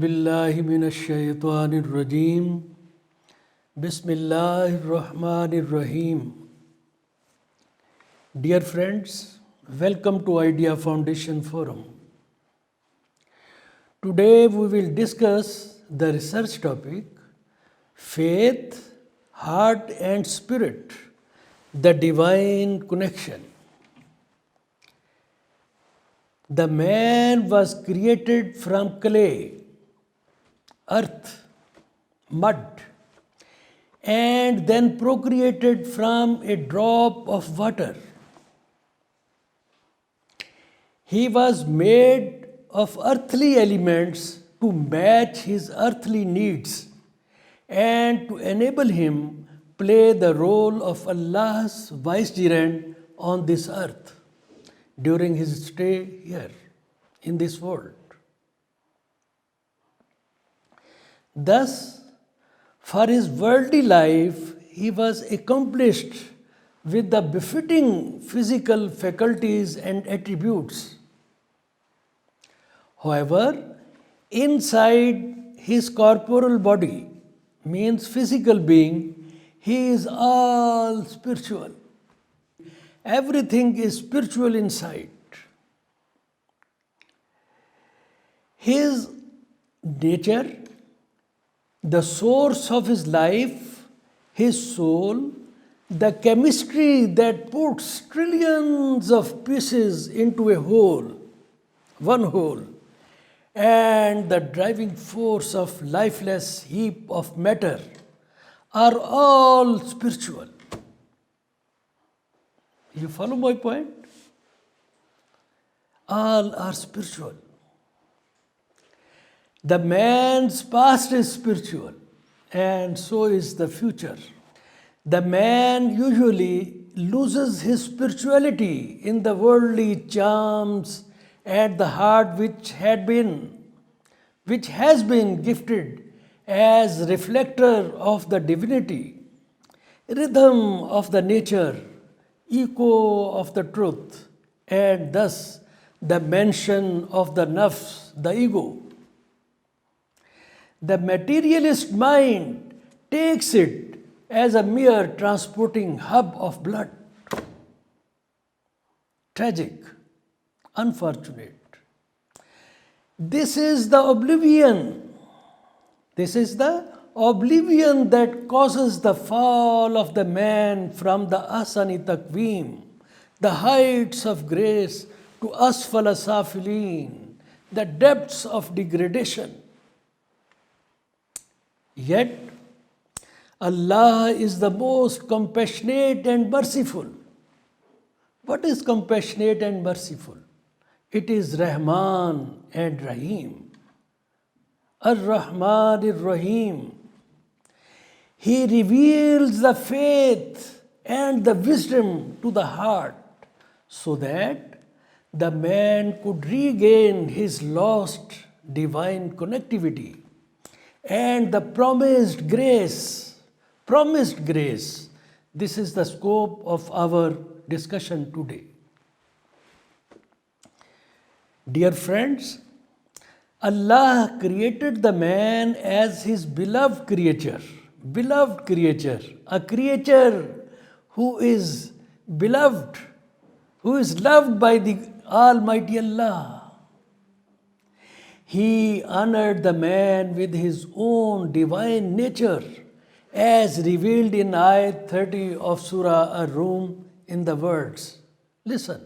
बिल्लाहि मिनश्शैतानिर्रजीम बिस्मिल्लाहिर्रहमानिर्रहीम. Dear friends, welcome to Idea Foundation Forum. Today we will discuss the research topic Faith, Heart and Spirit, the Divine Connection. The man was created from clay, earth, mud, and then procreated from a drop of water. He was made of earthly elements to match his earthly needs and to enable him play the role of Allah's vicegerent on this earth during his stay here in this world. Thus, for his worldly life, he was accomplished with the befitting physical faculties and attributes. However, inside his corporal body, means physical being, he is all spiritual. Everything is spiritual inside. His nature, the source of his life, his soul, the chemistry that puts trillions of pieces into a whole, one whole, and the driving force of lifeless heap of matter are all spiritual. You follow my point? All are spiritual. The man's past is spiritual, and so is the future. The man usually loses his spirituality in the worldly charms and the heart which has been gifted as reflector of the divinity, rhythm of the nature, echo of the truth, and thus the mention of the nafs, the ego. The materialist mind takes it as a mere transporting hub of blood. Tragic, unfortunate. This is the oblivion. This is the oblivion that causes the fall of the man from the asani takveem, the heights of grace, to asfala safilin, the depths of degradation. Yet, Allah is the most compassionate and merciful. What is compassionate and merciful? It is Rahman and Rahim. Ar-Rahman ar-Rahim. He reveals the faith and the wisdom to the heart so that the man could regain his lost divine connectivity and the promised grace. Promised grace. This is the scope of our discussion today. Dear friends, Allah created the man as his beloved creature, a creature who is beloved, who is loved by the Almighty Allah. He honored the man with his own divine nature as revealed in Ayat 30 of Surah Ar-Rum in the words. Listen.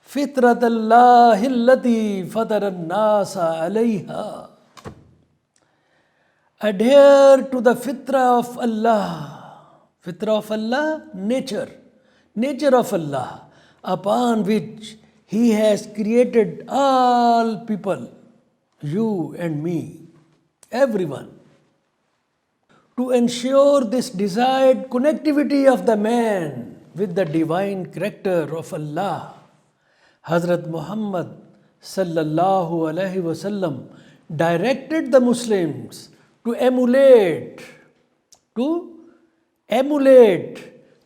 فطرة الله التي فطر الناس عليها. Adhere to the fitrah of Allah. Fitrah of Allah, nature of Allah, upon which He has created all people, you and me, everyone. To ensure this desired connectivity of the man with the divine character of Allah, Hazrat Muhammad sallallahu alaihi wasallam directed the Muslims to emulate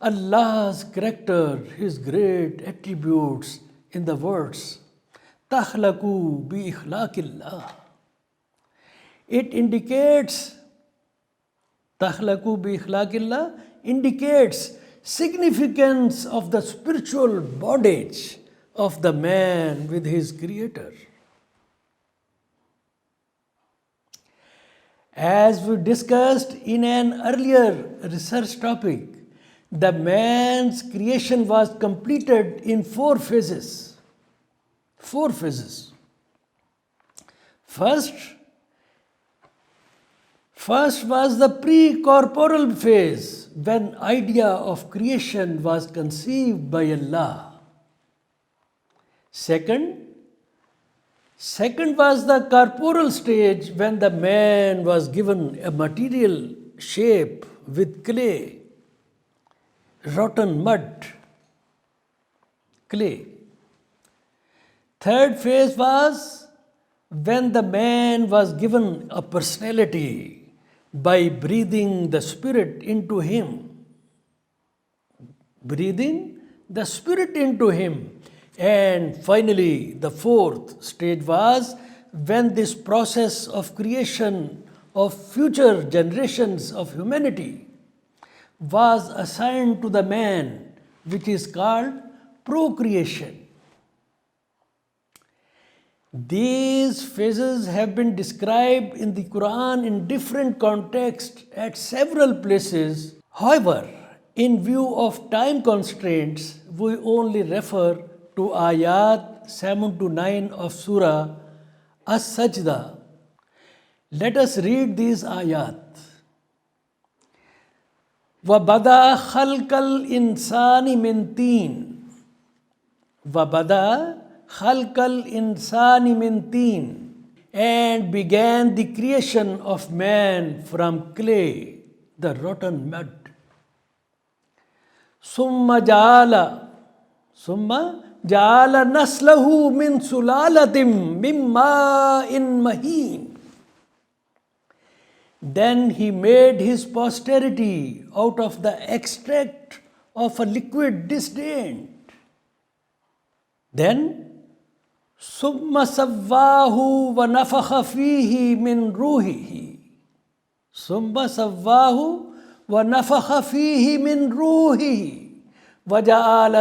Allah's character, His great attributes in the words, تَخْلَقُوا بِإِخْلَاقِ اللَّهِ. It indicates, takhlaqu bi ikhlaqillah, indicates significance of the spiritual bondage of the man with his creator. As we discussed in an earlier research topic, the man's creation was completed in 4 phases. 4 phases. First was the pre-corporal phase, when idea of creation was conceived by Allah. Second was the corporal stage, when the man was given a material shape with clay, rotten mud, clay. Third phase was when the man was given a personality by breathing the spirit into him. Breathing the spirit into him. And finally, the fourth stage was when this process of creation of future generations of humanity was assigned to the man, which is called procreation. These phases have been described in the Quran in different contexts at several places. However, in view of time constraints, we only refer to ayat 7 to 9 of Surah As-Sajda. Let us read these ayat. وَبَدَأَ خَلْقَ الْإِنسَانِ مِنْ طِينٍ وَبَدَأَ خَلْقَ الْإِنسَانِ مِنْ طِينٍ, and began the creation of man from clay, the rotten mud. ثُمَّ جَعَلَ نَسْلَهُ مِنْ سُلَالَةٍ مِّن مَّاءٍ مَّهِينٍ. Then he made his posterity out of the extract of a liquid disdained. Then ثُمَّ سَوَّاهُ وَنَفَخَ فِيهِ مِنْ رُوحِهِ. ثُمَّ سَوَّاهُ وَنَفَخَ فِيهِ مِنْ رُوحِهِ وَجَعَلَ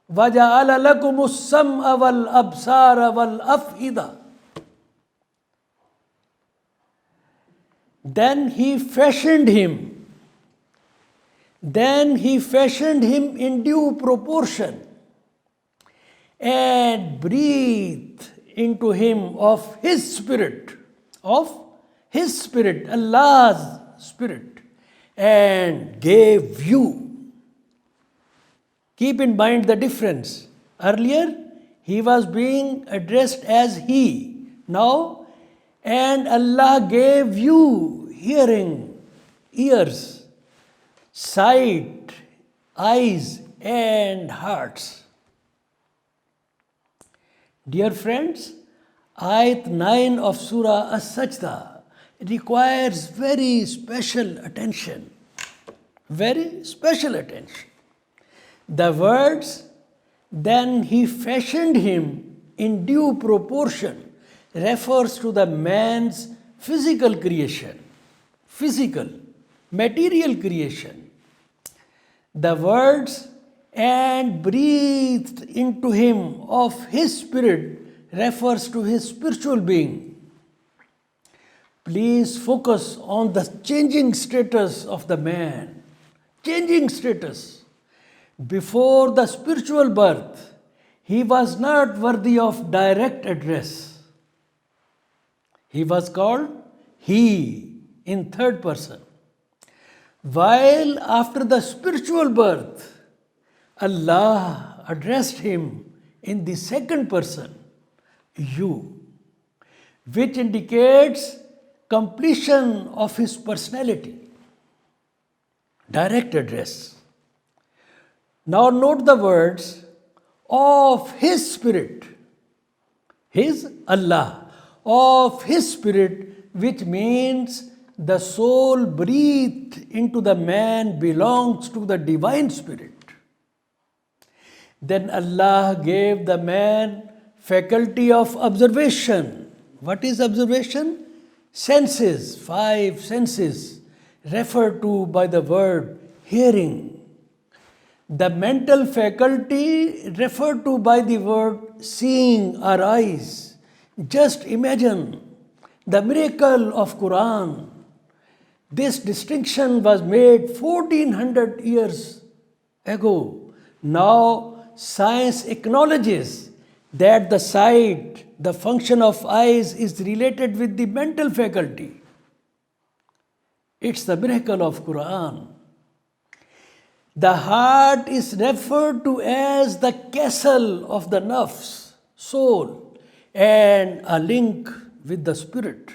لَكُمُ السَّمْعَ وَالْأَبْصَارَ وَالْأَفْئِدَةَ. Then he fashioned him in due proportion and breathed into him of his spirit, Allah's spirit, and gave you. Keep in mind the difference. Earlier, he was being addressed as he. Now, and Allah gave you hearing, ears, sight, eyes, and hearts. Dear friends, Ayat 9 of Surah As-Sajda requires very special attention. Very special attention. The words, then he fashioned him in due proportion, refers to the man's physical creation, material creation. The words, and breathed into him of his spirit, refers to his spiritual being. Please focus on the changing status of the man. Changing status. Before the spiritual birth, he was not worthy of direct address. He was called he in third person. While after the spiritual birth, Allah addressed him in the second person, you, which indicates completion of his personality. Direct address. Now note the words, of his spirit, his Allah, of his spirit, which means the soul breathed into the man belongs to the divine spirit. Then Allah gave the man faculty of observation. What is observation? senses, five senses, referred to by the word hearing. The mental faculty referred to by the word seeing our eyes. Just imagine the miracle of Quran. This distinction was made 1400 years ago. Now science acknowledges that the sight, the function of eyes is related with the mental faculty. It's the miracle of Quran. The heart is referred to as the castle of the nafs, soul, and a link with the spirit,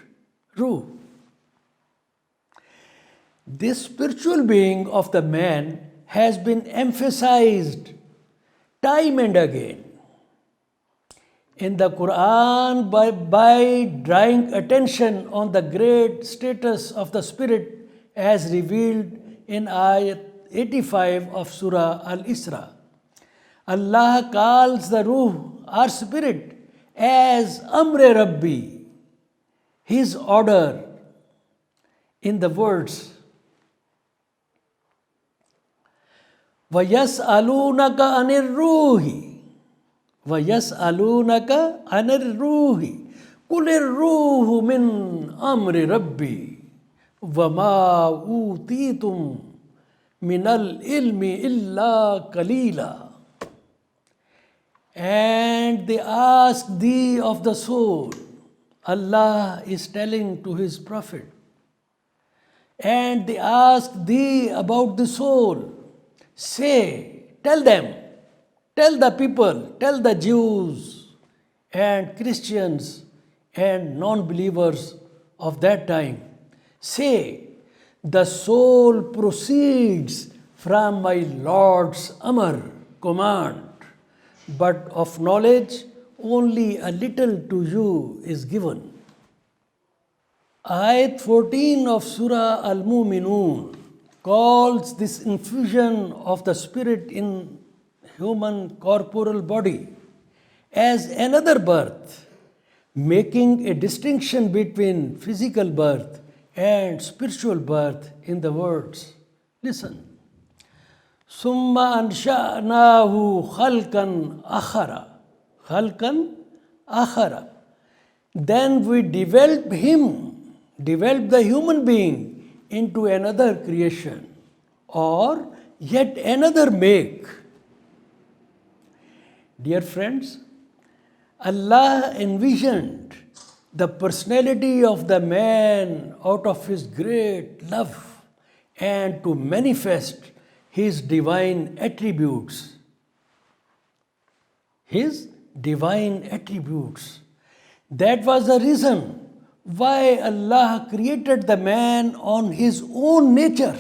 ruh. This spiritual being of the man has been emphasized time and again in the Quran by drawing attention on the great status of the spirit as revealed in ayat 85 of Surah Al-Isra. Allah calls the ruh, our spirit, as Amre Rabbi, his order, in the words وَيَسْأَلُونَكَ عَنِ الرُّوحِ وَيَسْأَلُونَكَ عَنِ الرُّوحِ قُلِ الرُّوحُ مِنْ أَمْرِ رَبِّي وَمَا أُوتِيتُمْ مِنَ الْعِلْمِ إِلَّا قَلِيلًا. And they ask thee of the soul. Allah is telling to his Prophet. And they ask thee about the soul. Say, tell them, tell the people, tell the Jews and Christians and non-believers of that time. Say, the soul proceeds from my Lord's Amr, command, but of knowledge only a little to you is given. Ayat 14 of Surah Al-Mu'minun calls this infusion of the spirit in human corporal body as another birth, making a distinction between physical birth and spiritual birth in the words. Listen. Summa ansha'nahu khalqan akhara. Khalqan akhara. Then we developed the human being into another creation or yet another make. Dear friends, Allah envisioned the personality of the man out of his great love and to manifest his divine attributes. His divine attributes. That was the reason why Allah created the man on his own nature,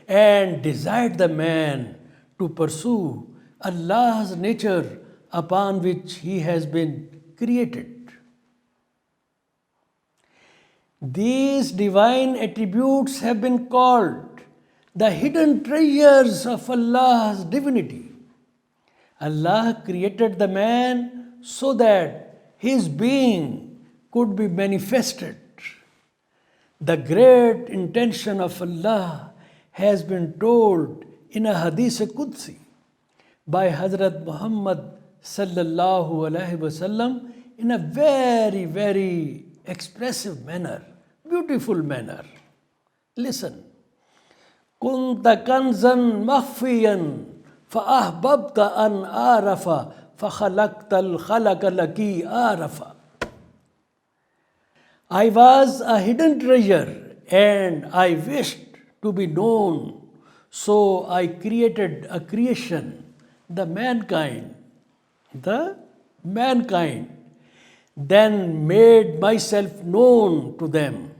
and desired the man to pursue Allah's nature upon which he has been created. These divine attributes have been called the hidden treasures of Allah's divinity. Allah created the man so that his being could be manifested. The great intention of Allah has been told in a Hadith Qudsi by Hazrat Muhammad sallallahu alaihi wasallam in a very, very expressive manner, beautiful manner. Listen. Kunta kanzan makhfiyan fa'ahbabta an arafa فَخَلَقْتَ الْخَلَقَ لَكِي آرَفًا. I was a hidden treasure and I wished to be known, so I created a creation, the mankind, then made myself known to them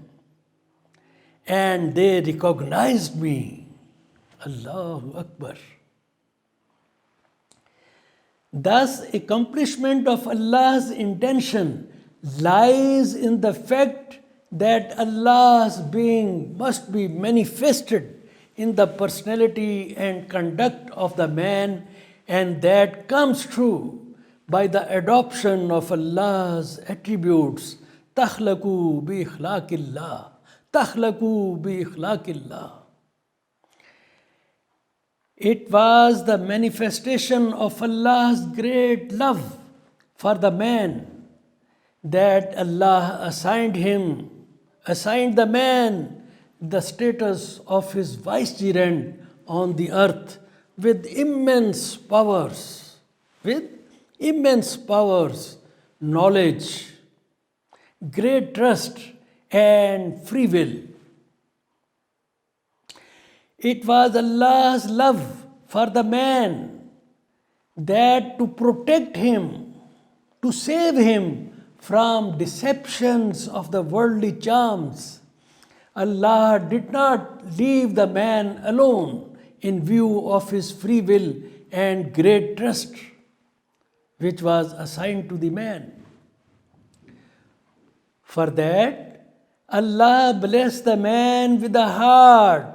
and they recognized me. Allahu Akbar. Thus, accomplishment of Allah's intention lies in the fact that Allah's being must be manifested in the personality and conduct of the man, and that comes true by the adoption of Allah's attributes. تخلقوا بإخلاق الله. تخلقوا بإخلاق الله. It was the manifestation of Allah's great love for the man that Allah assigned the man the status of his vicegerent on the earth with immense powers, knowledge, great trust, and free will. It was Allah's love for the man that to protect him, to save him from deceptions of the worldly charms, Allah did not leave the man alone in view of his free will and great trust, which was assigned to the man. For that, Allah blessed the man with a heart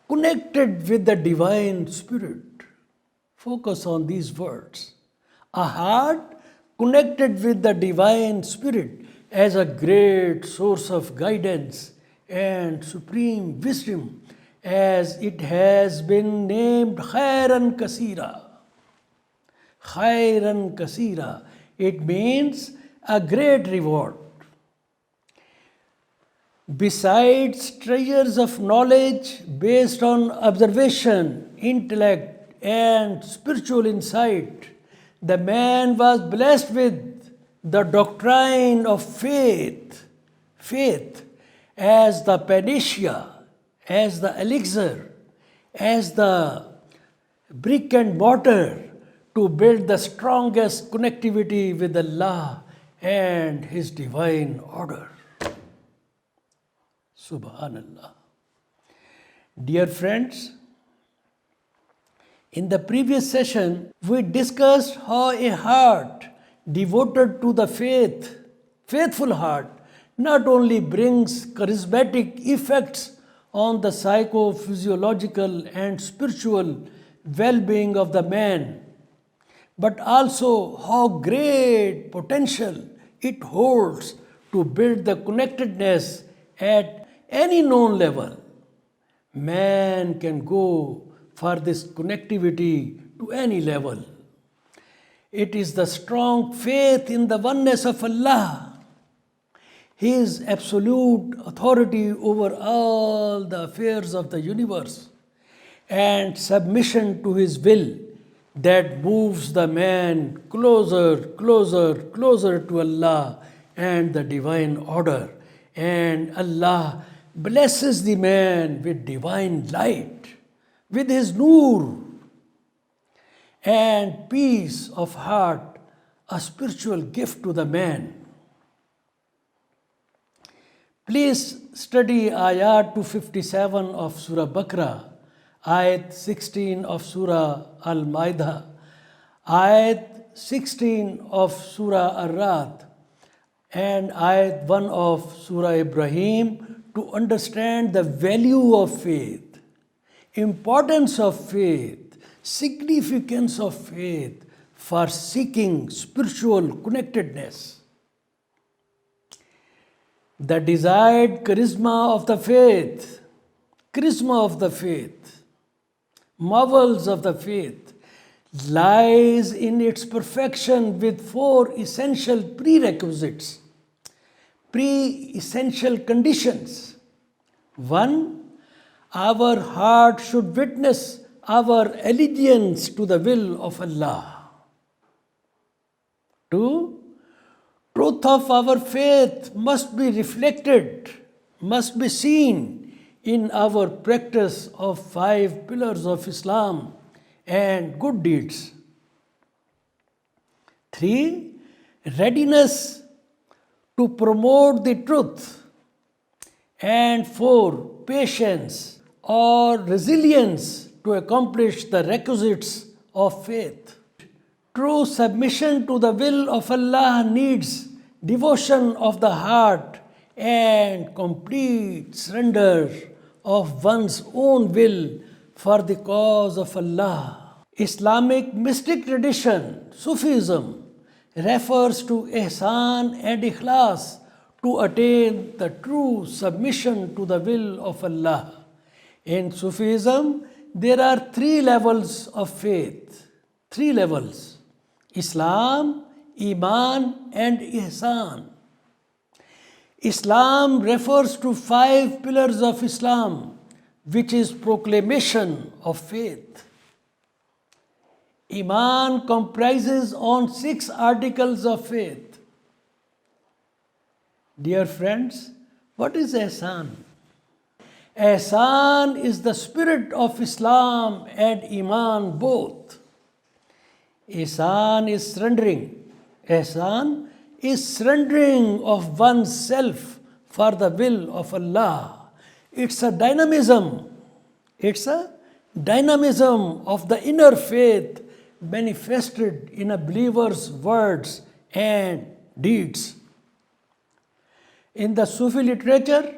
connected with the Divine Spirit. Focus on these words. A heart connected with the Divine Spirit as a great source of guidance and supreme wisdom, as it has been named Khairan Kasira. Khairan Kasira. It means a great reward. Besides treasures of knowledge based on observation, intellect, and spiritual insight, the man was blessed with the doctrine of faith as the panacea, as the elixir, as the brick and mortar to build the strongest connectivity with Allah and His divine order. Subhanallah. Dear friends, in the previous session, we discussed how a heart devoted to the faithful heart, not only brings charismatic effects on the psychophysiological and spiritual well-being of the man, but also how great potential it holds to build the connectedness at any known level. Man can go for this connectivity to any level. It is the strong faith in the oneness of Allah, His absolute authority over all the affairs of the universe, and submission to His will that moves the man closer to Allah and the divine order. And Allah blesses the man with divine light, with His nur and peace of heart, a spiritual gift to the man. Please study Ayat 257 of Surah Baqarah, Ayat 16 of Surah Al-Maidah, Ayat 16 of Surah Ar-Ra'd, and Ayat 1 of Surah Ibrahim to understand the value of faith, importance of faith, significance of faith for seeking spiritual connectedness. The desired charisma of the faith, marvels of the faith, lies in its perfection with four essential prerequisites, essential conditions. 1. Our heart should witness our allegiance to the will of Allah. 2. Truth of our faith must be reflected, must be seen in our practice of 5 pillars of Islam and good deeds. 3. Readiness to promote the truth. And 4. Patience or resilience to accomplish the requisites of faith. True submission to the will of Allah needs devotion of the heart and complete surrender of one's own will for the cause of Allah. Islamic mystic tradition, Sufism, refers to ihsan and ikhlas to attain the true submission to the will of Allah. In Sufism, there are three levels of faith. Three levels: Islam, Iman, and Ihsan. Islam refers to 5 pillars of Islam, which is proclamation of faith. Iman comprises on 6 articles of faith. Dear friends, what is Ihsan? Ihsan is the spirit of Islam and Iman both. Ihsan is surrendering. Ihsan is surrendering of oneself for the will of Allah. It's a dynamism. It's a dynamism of the inner faith manifested in a believer's words and deeds. In the Sufi literature,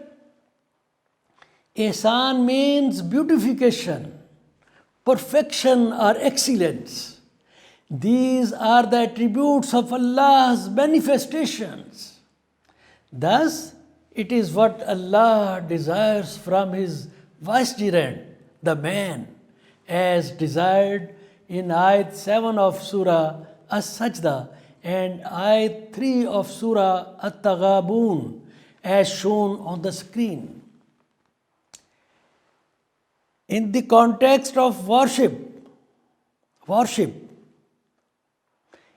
Ihsan means beautification, perfection, or excellence. These are the attributes of Allah's manifestations. Thus, it is what Allah desires from His vicegerent, the man, as desired in Ayat 7 of Surah As-Sajda and Ayat 3 of Surah At-Taghabun, as shown on the screen. In the context of worship,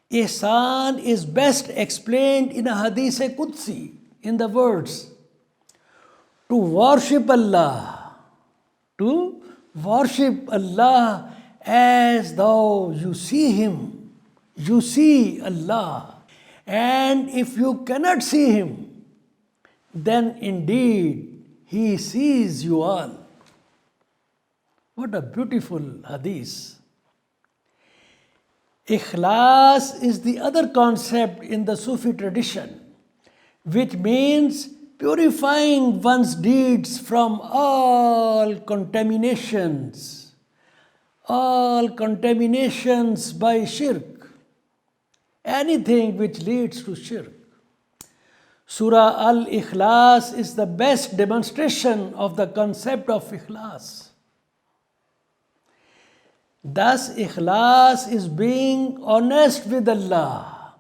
Ihsan is best explained in a Hadith Qudsi in the words, to worship Allah as though you see Him, you see Allah. And if you cannot see Him, then indeed He sees you all. What a beautiful hadith. Ikhlas is the other concept in the Sufi tradition, which means purifying one's deeds from all contaminations by shirk, anything which leads to shirk. Surah Al-Ikhlas is the best demonstration of the concept of ikhlas. Thus, ikhlas is being honest with Allah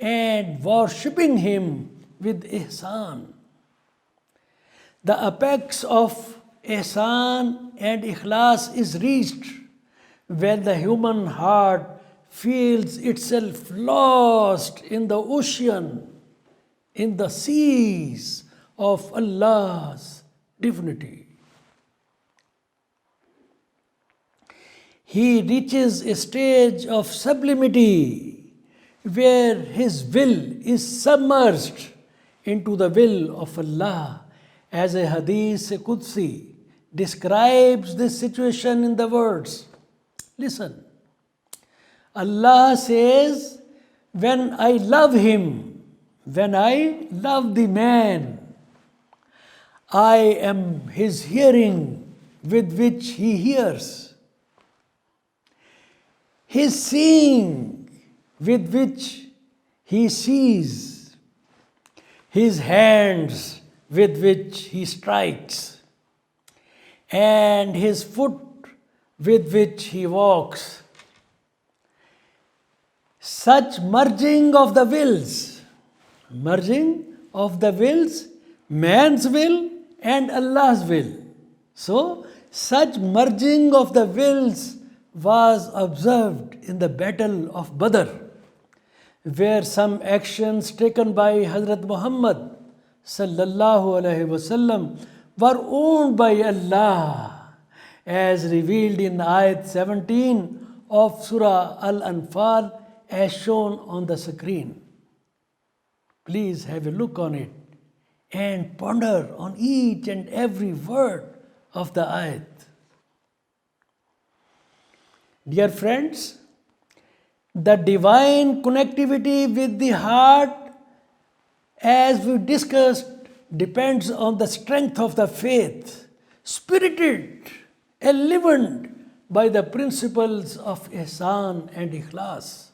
and worshipping Him with ihsan. The apex of ihsan and ikhlas is reached when the human heart feels itself lost in the ocean, in the seas of Allah's divinity. He reaches a stage of sublimity where his will is submerged into the will of Allah, as a Hadith Qudsi describes this situation in the words. Listen. Allah says, when I love him, when I love the man, I am his hearing with which he hears, his seeing with which he sees, his hands with which he strikes, and his foot with which he walks. Such merging of the wills, man's will and Allah's will. So, such merging of the wills was observed in the battle of Badr, where some actions taken by Hazrat Muhammad sallallahu alaihi wasallam were owned by Allah, as revealed in Ayat 17 of Surah Al-Anfal, as shown on the screen. Please have a look on it and ponder on each and every word of the ayat. Dear friends, the divine connectivity with the heart, as we discussed, depends on the strength of the faith, spirited, enlivened by the principles of ihsan and ikhlas.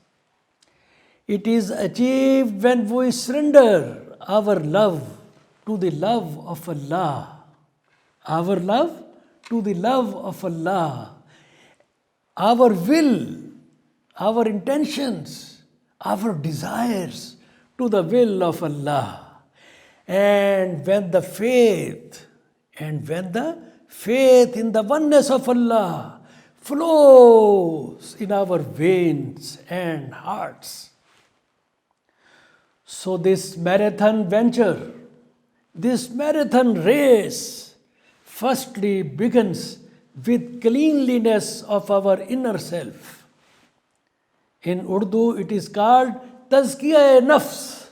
It is achieved when we surrender our love to the love of Allah. Our love to the love of Allah. Our will, our intentions, our desires to the will of Allah. And when the faith in the oneness of Allah flows in our veins and hearts. So this marathon venture, this marathon race, firstly begins with cleanliness of our inner self. In Urdu, it is called Tazkiya-e-Nafs.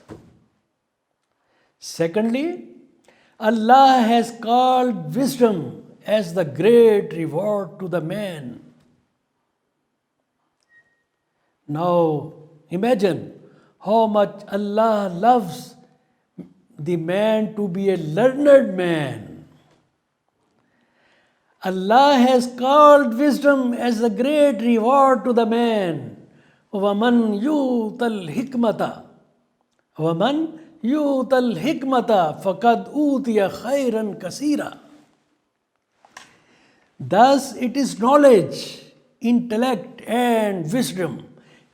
Secondly, Allah has called wisdom as the great reward to the man. Now, imagine how much Allah loves the man to be a learned man. Allah has called wisdom as the great reward to the man. وَمَنْ يُؤْتَ الْحِكْمَةَ وَمَنْ يُؤْتَ الْحِكْمَةَ فَقَدْ أُوتِيَ خَيْرًا كَثِيرًا. Thus it is knowledge, intellect and wisdom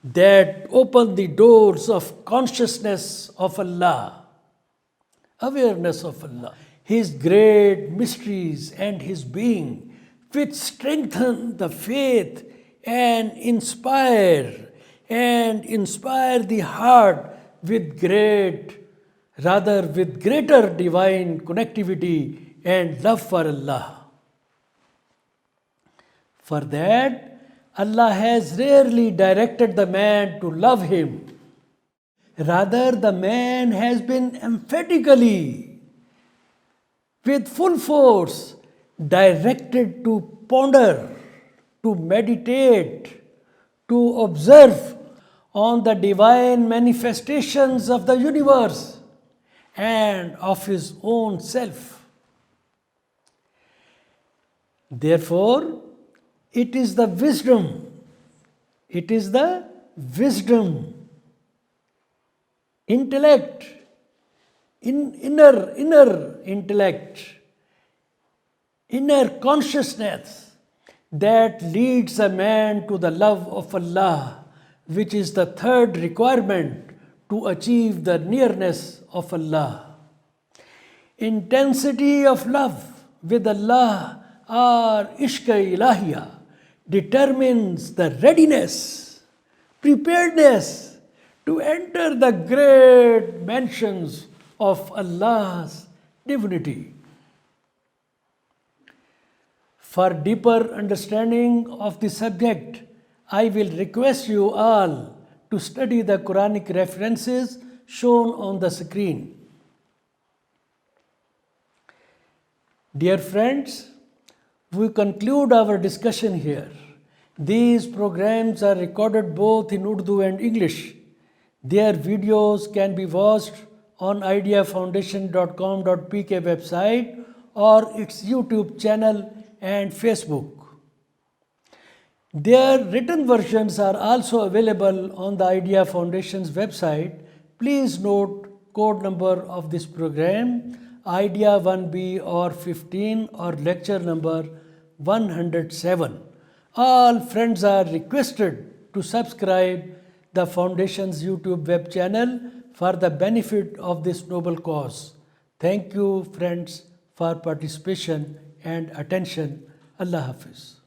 that open the doors of consciousness of Allah, awareness of Allah, His great mysteries and His being, which strengthen the faith and inspire the heart with greater divine connectivity and love for Allah. For that, Allah has rarely directed the man to love Him. Rather, the man has been emphatically, with full force, directed to ponder, to meditate, to observe on the divine manifestations of the universe and of his own self. Therefore, it is the wisdom, intellect, inner intellect, inner consciousness that leads a man to the love of Allah, which is the third requirement to achieve the nearness of Allah. Intensity of love with Allah or ishq-e-ilahiyya determines the readiness, preparedness to enter the great mansions of Allah's divinity. For deeper understanding of the subject, I will request you all to study the Quranic references shown on the screen. Dear friends, we conclude our discussion here. These programs are recorded both in Urdu and English. Their videos can be watched on ideafoundation.com.pk website or its YouTube channel and Facebook. Their written versions are also available on the Idea Foundation's website. Please note code number of this program, Idea 1B or 15 or lecture number 107. All friends are requested to subscribe the Foundation's YouTube web channel for the benefit of this noble cause. Thank you friends for participation and attention. Allah Hafiz.